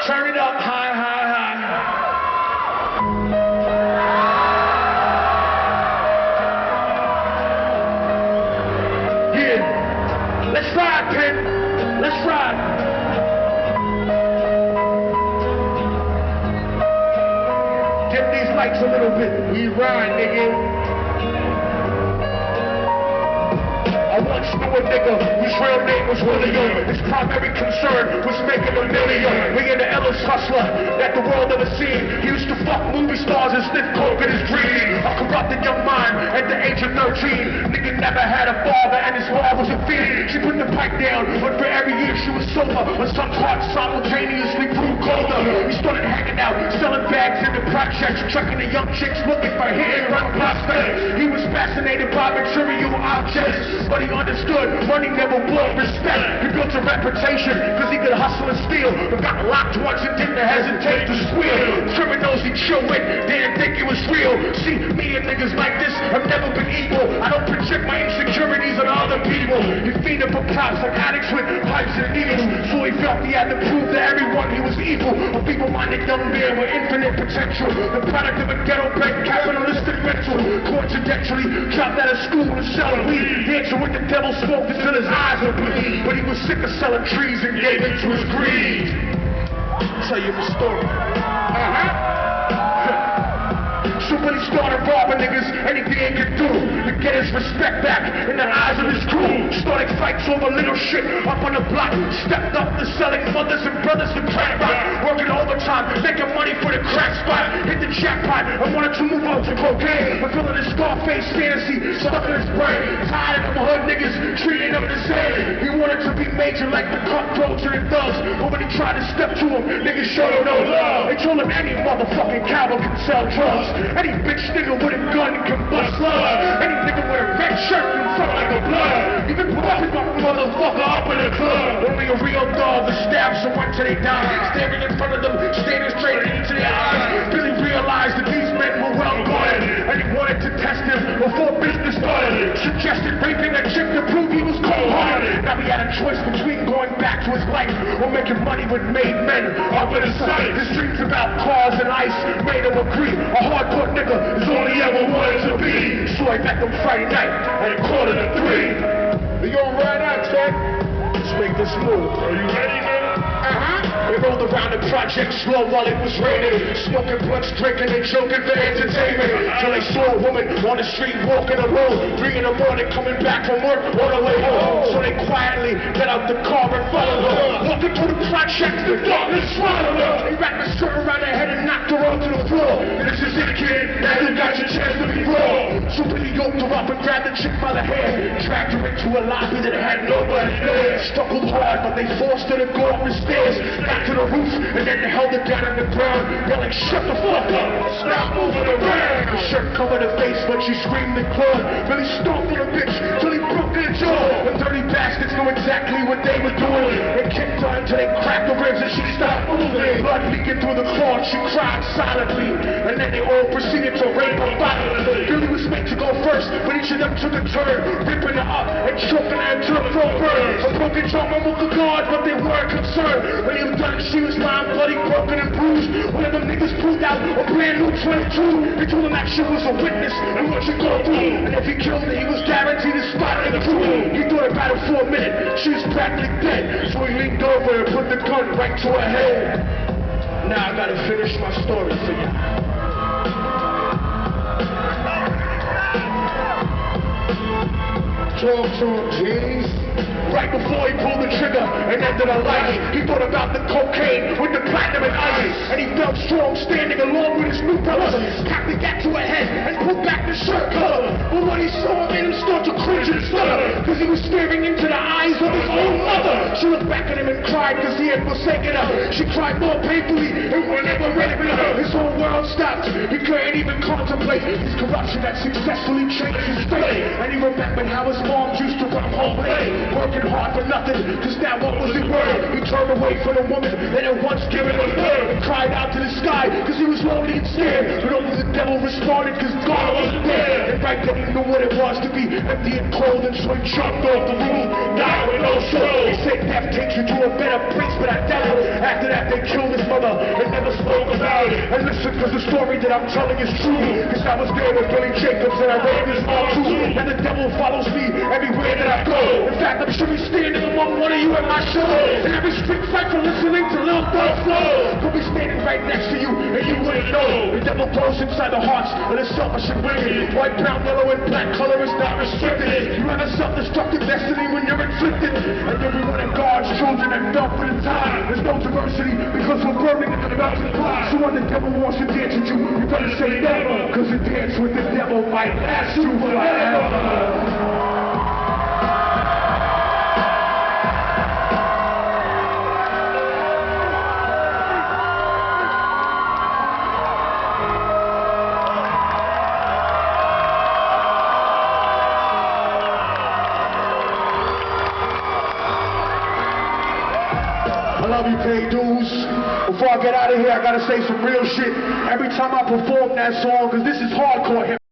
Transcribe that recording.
Turn it up, high, high, high. Yeah, let's ride, Penn. Let's ride. Dim these lights a little bit. We ride, nigga. I once knew a nigga whose real name was William. His primary concern was making $1 million. We in the illest hustler that the world ever seen. He used to fuck movie stars and sniff coke in his dream. A corrupted young mind at the age of 13. Nigga never had a father and his mom was a fiend. She put the pipe down, but for every year she was sober. Her son's heart simultaneously grew colder. He started hanging out, selling bags in the projects, trucking the young chicks looking for hit and run prospects. He was fascinated by material objects, but he understood money never bought respect. He built a reputation because he could hustle and steal, but got locked once and didn't hesitate to squeal. Criminals he chill with didn't think it was real. See, me and niggas like this have never been equal. I don't project my insecurities on other people. He feeded for props like addicts with pipes and needles, so he felt he had to prove to everyone he was evil. A feeble-minded young man with infinite potential, the product of a ghetto-bred capitalistic mental. Coincidentally dropped out of school to sell weed, dancing with the devil, smoked until his eyes would bleed. But he was sick of selling trees and gave in to his greed. I'll tell you the story. So when he started robbing niggas, anything he could do to get his respect back in the eyes of his crew. Started fights over little shit up on the block. Stepped up to selling mothers and brothers to crack rock. Working overtime, making money for the crack spot. Hit the jackpot and wanted to move on to cocaine. Fulfilling his Scarface fantasy stuck in his brain. Tired of them hood niggas treating him the same. He wanted to be major like the cutthroats and the thugs. But when he tried to step to him, niggas showed him no love. They told him any motherfucking cowboy can sell drugs. Any bitch nigga with a gun can bust slugs. Any nigga with a red shirt can front like a blood. Even popping my motherfucker up in the club. Only a real dog will stab someone till they die. Standing in front of them, staring straight into their eyes. Billy realized that these men were well guarded, and he wanted to test him before business started. Suggested raping a chick to prove he was cold-hearted. Now he had a choice between going back to his life or making money with made men up in his sight. His dreams about cars and ice made him agree. A hardcore nigga is all he ever wanted to be. So I met them Friday night at 2:45. We gon' ride out, check. Let's make this move. Are you ready, nigga? We rolled around the project slow while it was raining, smoking blunts, drinking and joking for entertainment. Till they saw a woman on the street walking alone, 3 in the morning coming back from work on her way home. So they quietly got out the car and followed her. Walking through the project, the darkness swallowed her. They wrapped the skirt around her head and knocked her onto the floor. This is it, kid. Now you got your chance to be raw. So Billy yoked her up and grabbed the chick by the hair, dragged her into a lobby that had nobody there. Struggled hard, but they forced her to go up the stairs, back to the roof, and then they held her down on the ground, yelling, "Shut the fuck up! Stop moving around!" Her shirt covered her face, but she screamed and clawed. Billy stomped on the bitch till he broke their jaw. The dirty bastards knew exactly what they were doing. They kicked her until they cracked the ribs and she stopped moving. Blood leaking through the cloth, she cried silently, and then they all proceeded to rape her violently. Billy was meant to go first, but each of them took a turn, ripping her up and choking her into the throat burn. A broken jaw mumbled the guard, but they weren't concerned. When he was done, she was lying bloody, broken and bruised. One of them niggas pulled out a brand new 22. He told him that shit was a witness and what you go through. And if he killed her, he was guaranteed a spot in the crew. He thought about it for a minute. She was practically dead. So he leaned over and put the gun right to her head. Now I gotta finish my story for you. Talk, jeez. Right before he pulled the trigger and ended her life, he thought about the cocaine with the platinum and ice. And he felt strong standing along with his new brother. Cocked the gat to her head and pulled back the shirt collar. But what he saw made him start to cringe and stutter, because he was staring into the eyes of his own mother. She looked back at him and cried because he had forsaken her. She cried more painfully and whenever raping her. His whole world stopped. He couldn't even contemplate his corruption that successfully changed his fate. And he remembered how his mom used to run home late, working hard for nothing, cause now what was it worth? He turned away from the woman that had once given him birth, and cried out to the sky, cause he was lonely and scared. But only the devil responded, cause God wasn't there. And right then he knew what it was to be empty and cold, and so he jumped off the roof, died with no soul. said death takes you to a better place, but I doubt it. After that they killed his mother and never spoke about it. And listen, cause the story that I'm telling is true, cause I was there with Billy Jacobs and I raved his mom too. And the devil follows me everywhere that I go. In fact, I'm sure he's standing among one of you at my show. And every street fight for listening to Lil Thug flow. Could be standing right next to you and you wouldn't know. The devil grows inside the hearts of the selfish and wicked. White, brown, yellow, and black color is not restricted. You have a self-destructive destiny when you're inflicted. And everyone in God's children have felt for the time. There's no diversity because we're burning in the mountain cloud. So when the devil wants to dance with you, you better say never. Cause a dance with the devil might last you forever. I love you, pay dues. Before I get out of here, I gotta say some real shit. Every time I perform that song, cause this is hardcore hip